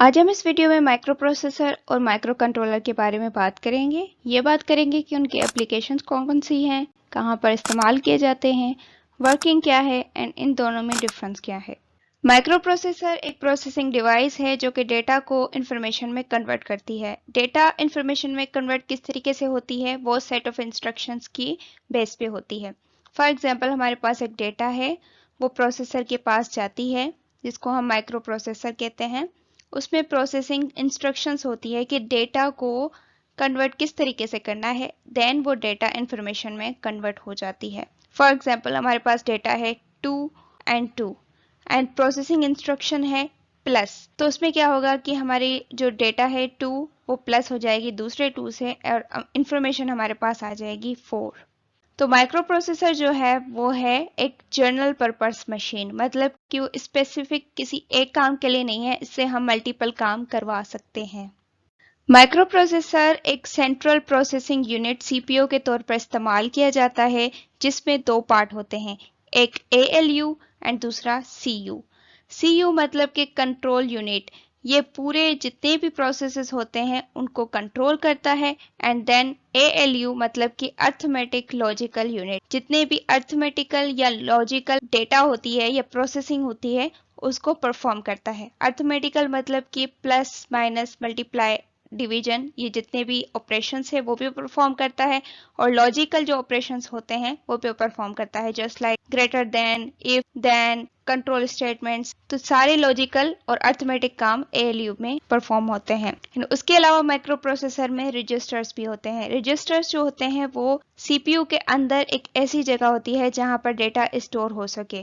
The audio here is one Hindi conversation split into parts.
आज हम इस वीडियो में माइक्रो प्रोसेसर और माइक्रो कंट्रोलर के बारे में बात करेंगे। ये बात करेंगे कि उनके एप्लीकेशंस कौन कौन सी हैं, कहाँ पर इस्तेमाल किए जाते हैं, वर्किंग क्या है एंड इन दोनों में डिफरेंस क्या है। माइक्रो प्रोसेसर एक प्रोसेसिंग डिवाइस है जो कि डेटा को इंफॉर्मेशन में कन्वर्ट करती है। डेटा इंफॉर्मेशन में कन्वर्ट किस तरीके से होती है वो सेट ऑफ इंस्ट्रक्शंस की बेस पे होती है। फॉर एग्जांपल हमारे पास एक डेटा है, वो प्रोसेसर के पास जाती है जिसको हम माइक्रो प्रोसेसर कहते हैं। उसमें प्रोसेसिंग इंस्ट्रक्शंस होती है कि डेटा को कन्वर्ट किस तरीके से करना है, देन वो डेटा इंफॉर्मेशन में कन्वर्ट हो जाती है। फॉर एग्जांपल हमारे पास डेटा है 2 एंड प्रोसेसिंग इंस्ट्रक्शन है प्लस। तो उसमें क्या होगा कि हमारी जो डेटा है 2 वो प्लस हो जाएगी दूसरे 2 से और इंफॉर्मेशन हमारे पास आ जाएगी 4। तो माइक्रो प्रोसेसर जो है वो है एक जनरल पर्पस मशीन, मतलब कि वो स्पेसिफिक किसी एक काम के लिए नहीं है, इससे हम मल्टीपल काम करवा सकते हैं। माइक्रो प्रोसेसर एक सेंट्रल प्रोसेसिंग यूनिट सीपीयू के तौर पर इस्तेमाल किया जाता है, जिसमें दो पार्ट होते हैं, एक एएलयू एंड दूसरा सीयू। सीयू मतलब कि कंट्रोल यूनिट, ये पूरे जितने भी प्रोसेसेस होते हैं उनको कंट्रोल करता है। एंड देन एएलयू मतलब कि अर्थमेटिक लॉजिकल यूनिट, जितने भी अर्थमेटिकल या लॉजिकल डेटा होती है या प्रोसेसिंग होती है उसको परफॉर्म करता है। अर्थमेटिकल मतलब कि प्लस माइनस मल्टीप्लाई डिवीजन, ये जितने भी ऑपरेशंस है वो भी परफॉर्म करता है। और लॉजिकल जो ऑपरेशंस होते हैं वो भी परफॉर्म करता है, just like greater than, if, then, control statements. तो सारे लॉजिकल और अर्थमेटिक काम एएलयू में परफॉर्म होते हैं। उसके अलावा माइक्रो प्रोसेसर में रजिस्टर्स भी होते हैं। रजिस्टर्स जो होते हैं वो सीपीयू के अंदर एक ऐसी जगह होती है जहां पर डेटा स्टोर हो सके।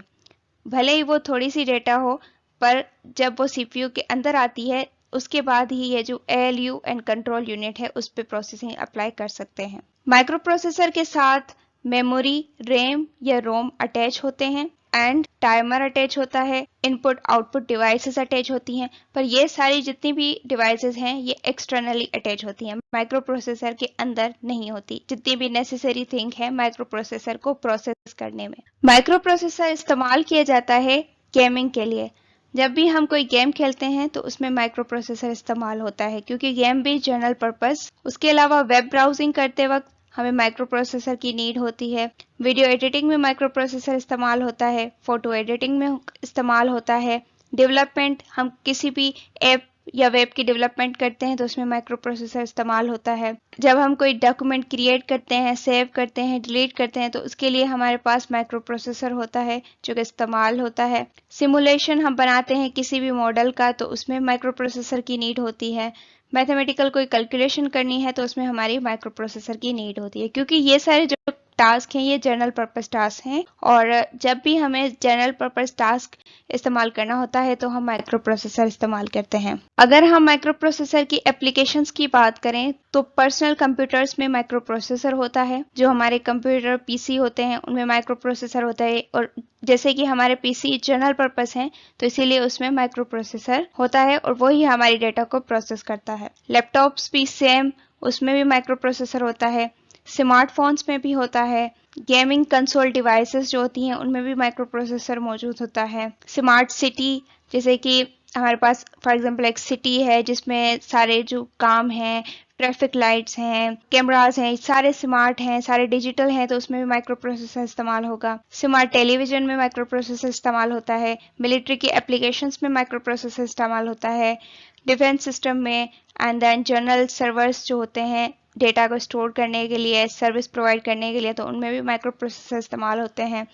भले ही वो थोड़ी सी डेटा हो, पर जब वो सीपीयू के अंदर आती है उसके बाद ही ये जो एएलयू एंड कंट्रोल यूनिट है उस पर प्रोसेसिंग अप्लाई कर सकते हैं। माइक्रो प्रोसेसर के साथ मेमोरी, रैम या रोम अटैच होते हैं एंड टाइमर अटैच होता है, इनपुट आउटपुट डिवाइसेस अटैच होती हैं। पर ये सारी जितनी भी डिवाइसेस हैं ये एक्सटर्नली अटैच होती हैं, माइक्रो प्रोसेसर के अंदर नहीं होती। जितनी भी नेसेसरी थिंग है माइक्रो प्रोसेसर को प्रोसेस करने में। माइक्रो प्रोसेसर इस्तेमाल किया जाता है गेमिंग के लिए। जब भी हम कोई गेम खेलते हैं तो उसमें माइक्रो प्रोसेसर इस्तेमाल होता है, क्योंकि गेम भी जनरल पर्पस। उसके अलावा वेब ब्राउजिंग करते वक्त हमें माइक्रो प्रोसेसर की नीड होती है। वीडियो एडिटिंग में माइक्रो प्रोसेसर इस्तेमाल होता है, फोटो एडिटिंग में इस्तेमाल होता है। डेवलपमेंट, हम किसी भी ऐप या वेब की डेवलपमेंट करते हैं तो उसमें माइक्रो प्रोसेसर इस्तेमाल होता है। जब हम कोई डॉक्यूमेंट क्रिएट करते हैं, सेव करते हैं, डिलीट करते हैं तो उसके लिए हमारे पास माइक्रो प्रोसेसर होता है जो कि इस्तेमाल होता है। सिमुलेशन हम बनाते हैं किसी भी मॉडल का तो उसमें माइक्रो प्रोसेसर की नीड होती है। मैथमेटिकल कोई कैलकुलेशन करनी है तो उसमें हमारी माइक्रो प्रोसेसर की नीड होती है, क्योंकि ये सारे जो टास्क हैं ये जनरल पर्पस टास्क हैं। और जब भी हमें जनरल पर्पस टास्क इस्तेमाल करना होता है तो हम माइक्रो प्रोसेसर इस्तेमाल करते हैं। अगर हम माइक्रो प्रोसेसर की एप्लीकेशंस की बात करें तो पर्सनल कंप्यूटर्स में माइक्रो प्रोसेसर होता है। जो हमारे कंप्यूटर पीसी होते हैं उनमें माइक्रो प्रोसेसर होता है, और जैसे कि हमारे पीसी जनरल पर्पस हैं तो इसीलिए उसमें माइक्रो प्रोसेसर होता है और वही हमारी डेटा को प्रोसेस करता है। लैपटॉप्स भी सेम, उसमें भी माइक्रो प्रोसेसर होता है। स्मार्टफोन्स में भी होता है। गेमिंग कंसोल डिवाइसेस जो होती हैं उनमें भी माइक्रो प्रोसेसर मौजूद होता है। स्मार्ट सिटी, जैसे कि हमारे पास फॉर एग्जांपल एक सिटी है जिसमें सारे जो काम हैं, ट्रैफिक लाइट्स हैं, कैमरास हैं, सारे स्मार्ट हैं, सारे डिजिटल हैं, तो उसमें भी माइक्रो प्रोसेसर इस्तेमाल होगा। स्मार्ट टेलीविजन में माइक्रो प्रोसेसर इस्तेमाल होता है। मिलिट्री की एप्लीकेशंस में माइक्रो प्रोसेसर इस्तेमाल होता है। डिफेंस सिस्टम में, एंड देन जनरल सर्वर्स जो होते हैं डेटा को स्टोर करने के लिए, सर्विस प्रोवाइड करने के लिए, तो उनमें भी माइक्रो प्रोसेसर इस्तेमाल होते हैं।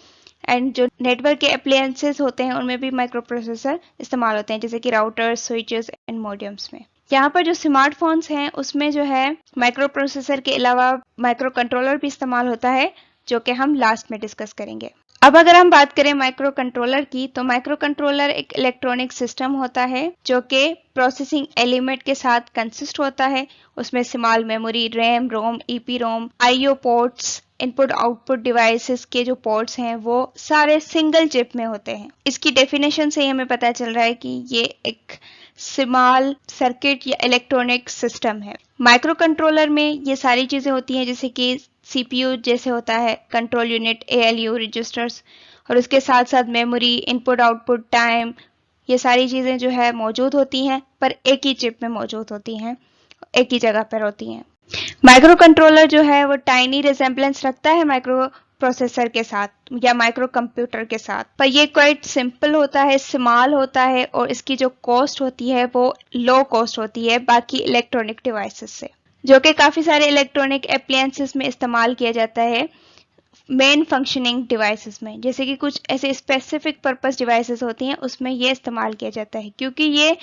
एंड जो नेटवर्क के अप्लायंसेस होते हैं उनमें भी माइक्रो प्रोसेसर इस्तेमाल होते हैं, जैसे कि राउटर्स, स्विचेस एंड मॉडेम्स में। यहाँ पर जो स्मार्टफोन्स हैं उसमें जो है माइक्रो प्रोसेसर के अलावा माइक्रो कंट्रोलर भी इस्तेमाल होता है, जो कि हम लास्ट में डिस्कस करेंगे। अब अगर हम बात करें माइक्रो कंट्रोलर की, तो माइक्रो कंट्रोलर एक इलेक्ट्रॉनिक सिस्टम होता है जो कि प्रोसेसिंग एलिमेंट के साथ कंसिस्ट होता है। उसमें small memory, RAM, ROM, EP ROM, IO ports, input output devices के जो पोर्ट्स हैं वो सारे सिंगल चिप में होते हैं। इसकी डेफिनेशन से ही हमें पता चल रहा है कि ये एक स्मॉल सर्किट या इलेक्ट्रॉनिक सिस्टम है। माइक्रो कंट्रोलर में ये सारी चीजें होती हैं, जैसे कि सीपीयू जैसे होता है, कंट्रोल यूनिट, एएलयू, रजिस्टर्स, और उसके साथ साथ मेमोरी, इनपुट आउटपुट, टाइम, ये सारी चीजें जो है मौजूद होती हैं। पर एक ही चिप में मौजूद होती हैं, एक ही जगह पर होती हैं। माइक्रो कंट्रोलर जो है वो टाइनी रिजेम्बलेंस रखता है माइक्रो प्रोसेसर के साथ या माइक्रो कंप्यूटर के साथ, पर ये क्वाइट सिंपल होता है, स्मॉल होता है और इसकी जो कॉस्ट होती है वो लो कॉस्ट होती है बाकी इलेक्ट्रॉनिक डिवाइसेस से, जो कि काफ़ी सारे इलेक्ट्रॉनिक एप्लायंसेस में इस्तेमाल किया जाता है मेन फंक्शनिंग डिवाइसेस में। जैसे कि कुछ ऐसे स्पेसिफिक पर्पस डिवाइसेस होती हैं उसमें ये इस्तेमाल किया जाता है, क्योंकि ये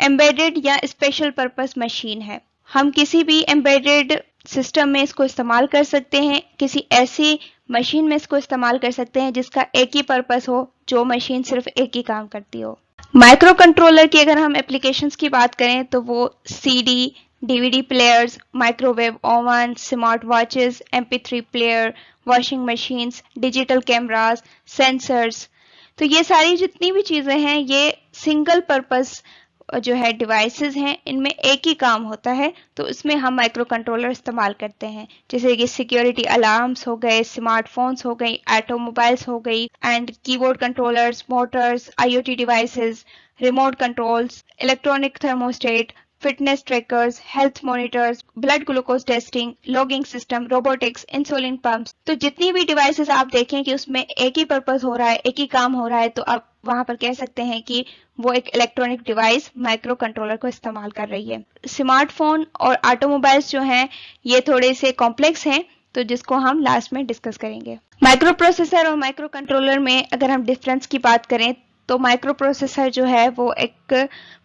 एम्बेडेड या स्पेशल पर्पस मशीन है। हम किसी भी एम्बेडेड सिस्टम में इसको इस्तेमाल कर सकते हैं, किसी ऐसी मशीन में इसको इस्तेमाल कर सकते हैं जिसका एक ही पर्पस हो, जो मशीन सिर्फ एक ही काम करती हो। माइक्रो कंट्रोलर की अगर हम एप्लीकेशंस की बात करें तो वो CD, DVD players, microwave oven, smart watches, MP3 player, washing machines, digital cameras, sensors, तो ये सारी जितनी भी चीज़ें हैं ये सिंगल पर्पस जो है डिवाइसेस हैं, इनमें एक ही काम होता है, तो इसमें हम माइक्रो कंट्रोलर इस्तेमाल करते हैं। जैसे कि सिक्योरिटी अलार्म्स हो गए, स्मार्टफोन्स हो गई, ऑटोमोबाइल्स हो गई, and keyboard controllers, motors, IoT devices, remote controls, electronic thermostat, fitness trackers, health monitors, blood glucose testing, logging system, robotics, insulin pumps, तो जितनी भी डिवाइसेस आप देखें कि उसमें एक ही पर्पस हो रहा है, एक ही काम हो रहा है, तो आप वहां पर कह सकते हैं कि वो एक इलेक्ट्रॉनिक डिवाइस माइक्रो कंट्रोलर को इस्तेमाल कर रही है। स्मार्टफोन और ऑटोमोबाइल्स जो हैं ये थोड़े से कॉम्प्लेक्स हैं, तो जिसको हम लास्ट में डिस्कस करेंगे। माइक्रो प्रोसेसर और माइक्रो कंट्रोलर में अगर हम डिफरेंस की बात करें तो माइक्रो प्रोसेसर जो है वो एक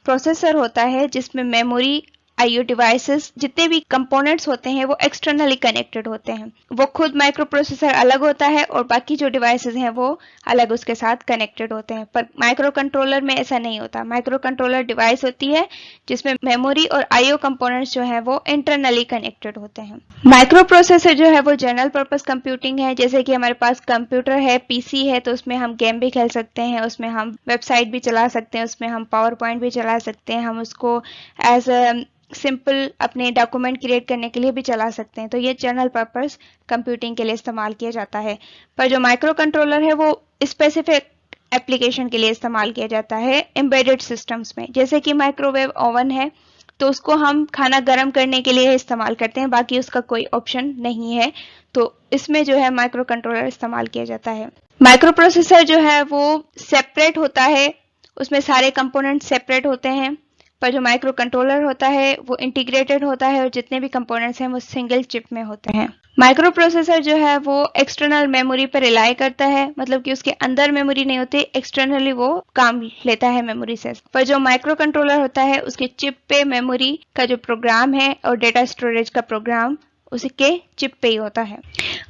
प्रोसेसर होता है जिसमें मेमोरी, IO डिवाइसेस, जितने भी कंपोनेंट्स होते हैं वो एक्सटर्नली कनेक्टेड होते हैं। वो खुद माइक्रो प्रोसेसर अलग होता है और बाकी जो डिवाइसेस हैं वो अलग उसके साथ कनेक्टेड होते हैं, पर माइक्रो कंट्रोलर में ऐसा नहीं होता। माइक्रो कंट्रोलर डिवाइस होती है जिसमें मेमोरी और IO कंपोनेंट्स जो है वो इंटरनली कनेक्टेड होते हैं। माइक्रो प्रोसेसर जो है वो जनरल पर्पस कंप्यूटिंग है। जैसे कि हमारे पास कंप्यूटर है, PC है, तो उसमें हम गेम भी खेल सकते हैं, उसमें हम वेबसाइट भी चला सकते हैं, उसमें हम पावर पॉइंट भी चला सकते हैं, हम उसको एज सिंपल अपने डॉक्यूमेंट क्रिएट करने के लिए भी चला सकते हैं, तो ये जनरल पर्पस कंप्यूटिंग के लिए इस्तेमाल किया जाता है। पर जो माइक्रो कंट्रोलर है वो स्पेसिफिक एप्लीकेशन के लिए इस्तेमाल किया जाता है एम्बेडेड सिस्टम्स में। जैसे कि माइक्रोवेव ओवन है तो उसको हम खाना गर्म करने के लिए इस्तेमाल करते हैं, बाकी उसका कोई ऑप्शन नहीं है, तो इसमें जो है माइक्रो कंट्रोलर इस्तेमाल किया जाता है। माइक्रो प्रोसेसर जो है वो सेपरेट होता है, उसमें सारे कंपोनेंट सेपरेट होते हैं, पर जो माइक्रो कंट्रोलर होता है वो इंटीग्रेटेड होता है और जितने भी कंपोनेंट्स हैं वो सिंगल चिप में होते हैं। माइक्रो प्रोसेसर जो है वो एक्सटर्नल मेमोरी पर रिलाई करता है, मतलब कि उसके अंदर मेमोरी नहीं होती, एक्सटर्नली वो काम लेता है मेमोरी से। पर जो माइक्रो कंट्रोलर होता है उसके चिप पे मेमोरी का जो प्रोग्राम है और डेटा स्टोरेज का प्रोग्राम उसके चिप पे ही होता है।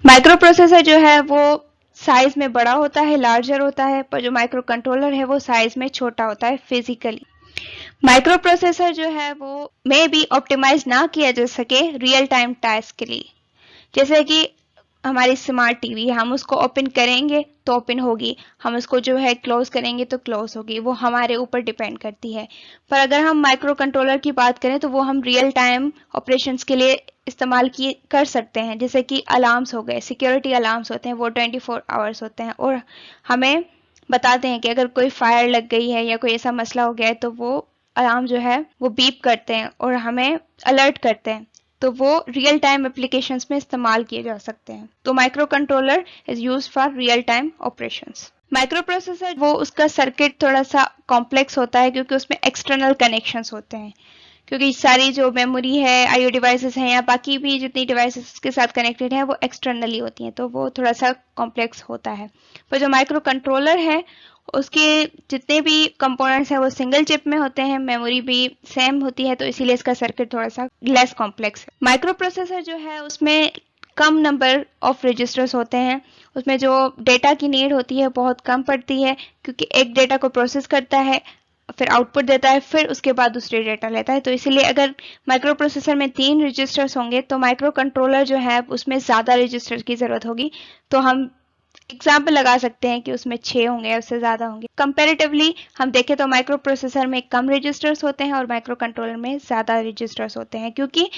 माइक्रो प्रोसेसर जो है वो साइज में बड़ा होता है, लार्जर होता है, पर जो माइक्रो कंट्रोलर है वो साइज में छोटा होता है फिजिकली। माइक्रो प्रोसेसर जो है वो में भी ऑप्टिमाइज ना किया जा सके रियल टाइम टास्क के लिए। जैसे कि हमारी स्मार्ट टीवी, हम उसको ओपन करेंगे तो ओपन होगी, हम उसको जो है क्लोज करेंगे तो क्लोज होगी, वो हमारे ऊपर डिपेंड करती है। पर अगर हम माइक्रो कंट्रोलर की बात करें तो वो हम रियल टाइम ऑपरेशंस के लिए इस्तेमाल कर सकते हैं। जैसे कि अलार्म्स हो गए, सिक्योरिटी अलार्म्स होते हैं, वो 24 आवर्स होते हैं और हमें बताते हैं कि अगर कोई फायर लग गई है या कोई ऐसा मसला हो गया है तो वो अलार्म जो है वो बीप करते हैं और हमें अलर्ट करते हैं, तो वो रियल टाइम एप्लीकेशंस में इस्तेमाल किए जा सकते हैं। तो micro controller is use for real time operations. Micro processor वो उसका सर्किट थोड़ा सा कॉम्प्लेक्स होता है क्योंकि उसमें एक्सटर्नल कनेक्शंस होते हैं, क्योंकि सारी जो मेमोरी है, IO डिवाइसेस हैं या बाकी भी जितनी डिवाइसेस के साथ कनेक्टेड हैं वो एक्सटर्नली होती हैं, तो वो थोड़ा सा कॉम्प्लेक्स होता है। पर जो माइक्रो कंट्रोलर है उसके जितने भी कंपोनेंट्स हैं वो सिंगल चिप में होते हैं, मेमोरी भी सेम होती है, तो इसीलिए इसका सर्किट थोड़ा सा लेस कॉम्प्लेक्स है। माइक्रो प्रोसेसर जो है उसमें कम नंबर ऑफ रजिस्टर्स होते हैं, उसमें जो डेटा की नीड होती है बहुत कम पड़ती है, क्योंकि एक डेटा को प्रोसेस करता है, फिर आउटपुट देता है, फिर उसके बाद दूसरे डेटा लेता है, तो इसीलिए अगर माइक्रो प्रोसेसर में 3 रजिस्टर्स होंगे तो माइक्रो कंट्रोलर जो है उसमें ज़्यादा रजिस्टर की ज़रूरत होगी। तो हम एग्जाम्पल लगा सकते हैं कि उसमें 6 होंगे, उससे ज़्यादा होंगे। कंपैरेटिवली हम देखें तो माइक्रो प्रोसेसर में कम रजिस्टर्स होते हैं और माइक्रो कंट्रोलर में ज़्यादा रजिस्टर्स होते हैं, क्योंकि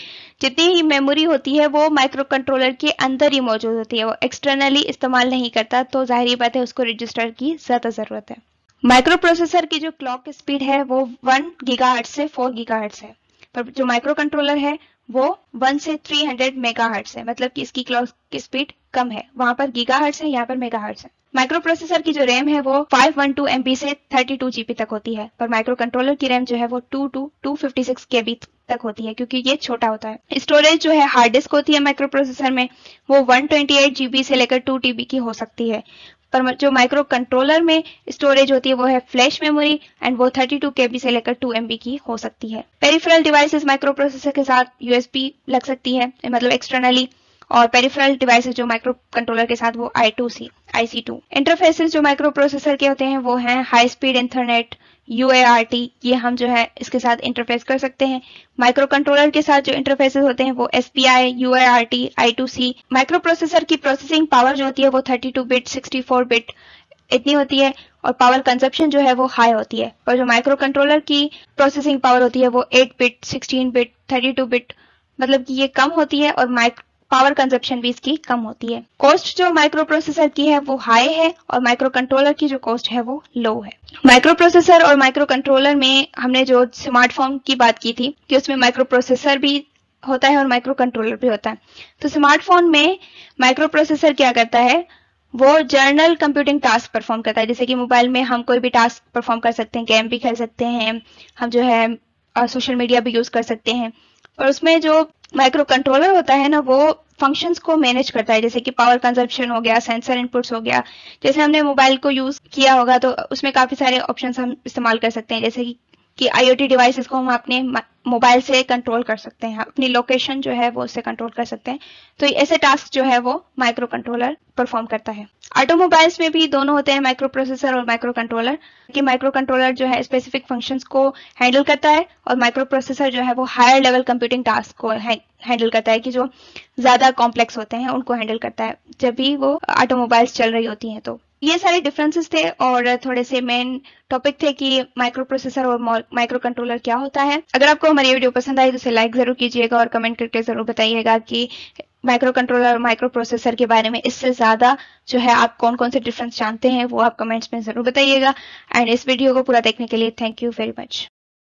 जितनी ही मेमोरी होती है वो माइक्रो कंट्रोलर के अंदर ही मौजूद होती है, वो एक्सटर्नली इस्तेमाल नहीं करता, तो जाहिर बात है उसको रजिस्टर की ज़्यादा ज़रूरत है। माइक्रो प्रोसेसर की जो क्लॉक स्पीड है वो 1 गीगाहर्ट्ज से 4 गीगाहर्ट्ज है, पर जो माइक्रो कंट्रोलर है वो 1 से 300 मेगाहर्ट्ज है, मतलब कि इसकी क्लॉक की स्पीड कम है। वहां पर गीगाहर्ट्ज है, यहाँ पर मेगाहर्ट्ज है। माइक्रो प्रोसेसर की जो रैम है वो 512 MB से 32 GB तक होती है, पर माइक्रो कंट्रोलर की रैम जो है वो 256 KB तक होती है, क्योंकि ये छोटा होता है। स्टोरेज जो है हार्ड डिस्क होती है माइक्रो प्रोसेसर में, वो 128 GB से लेकर 2 TB की हो सकती है, पर जो माइक्रो कंट्रोलर में स्टोरेज होती है वो है फ्लैश मेमोरी एंड वो 32 KB से लेकर 2 MB की हो सकती है। पेरिफेरल डिवाइसेस माइक्रो प्रोसेसर के साथ USB लग सकती है, मतलब एक्सटर्नली, और पेरिफेरल डिवाइसेस जो माइक्रो कंट्रोलर के साथ वो IC2। इंटरफेसेस जो माइक्रो प्रोसेसर के होते हैं वो हैं हाई स्पीड इंटरनेट, UART, ये हम जो है इसके साथ इंटरफेस कर सकते हैं। माइक्रो कंट्रोलर के साथ जो इंटरफेसेस होते हैं वो SPI, UART, I2C। Micro processor की प्रोसेसिंग पावर जो होती है वो 32 बिट 64 बिट इतनी होती है, और पावर कंजप्शन जो है वो हाई होती है, पर जो माइक्रो कंट्रोलर की प्रोसेसिंग पावर होती है वो 8 बिट 16 बिट 32 बिट, मतलब कि ये कम होती है, और पावर कंजप्शन भी इसकी कम होती है। कॉस्ट जो माइक्रो प्रोसेसर की है वो हाई है, और माइक्रो कंट्रोलर की जो कॉस्ट है वो लो है। माइक्रो प्रोसेसर और माइक्रो कंट्रोलर में हमने जो स्मार्टफोन की बात की थी कि उसमें माइक्रो प्रोसेसर भी होता है और माइक्रो कंट्रोलर भी होता है। तो स्मार्टफोन में माइक्रो प्रोसेसर क्या करता है, वो जर्नल कंप्यूटिंग टास्क परफॉर्म करता है। जैसे कि मोबाइल में हम कोई भी टास्क परफॉर्म कर सकते हैं, गेम भी खेल सकते हैं, हम जो है सोशल मीडिया भी यूज कर सकते हैं। और उसमें जो माइक्रो कंट्रोलर होता है ना, वो फंक्शंस को मैनेज करता है, जैसे कि पावर कंजप्शन हो गया, सेंसर इनपुट्स हो गया। जैसे हमने मोबाइल को यूज किया होगा तो उसमें काफी सारे ऑप्शंस हम इस्तेमाल कर सकते हैं, जैसे कि IoT डिवाइसेस को हम अपने मोबाइल से कंट्रोल कर सकते हैं, अपनी लोकेशन जो है वो उससे कंट्रोल कर सकते हैं। तो ऐसे टास्क जो है वो माइक्रो कंट्रोलर परफॉर्म करता है। ऑटोमोबाइल्स में भी दोनों होते हैं, माइक्रो प्रोसेसर और माइक्रो कंट्रोलर। कि माइक्रो कंट्रोलर जो है स्पेसिफिक फंक्शंस को हैंडल करता है, और माइक्रो प्रोसेसर जो है वो हायर लेवल कंप्यूटिंग टास्क को हैंडल करता है, कि जो ज्यादा कॉम्प्लेक्स होते हैं उनको हैंडल करता है जब भी वो ऑटोमोबाइल्स चल रही होती हैं। तो ये सारे डिफरेंसेस थे, और थोड़े से मेन टॉपिक थे कि माइक्रो प्रोसेसर और माइक्रो कंट्रोलर क्या होता है। अगर आपको हमारी वीडियो पसंद आई तो इसे लाइक जरूर कीजिएगा, और कमेंट करके जरूर बताइएगा कि माइक्रो कंट्रोलर और माइक्रो प्रोसेसर के बारे में इससे ज्यादा जो है आप कौन कौन से डिफरेंस जानते हैं, वो आप कमेंट्स में जरूर बताइएगा। एंड इस वीडियो को पूरा देखने के लिए थैंक यू वेरी मच।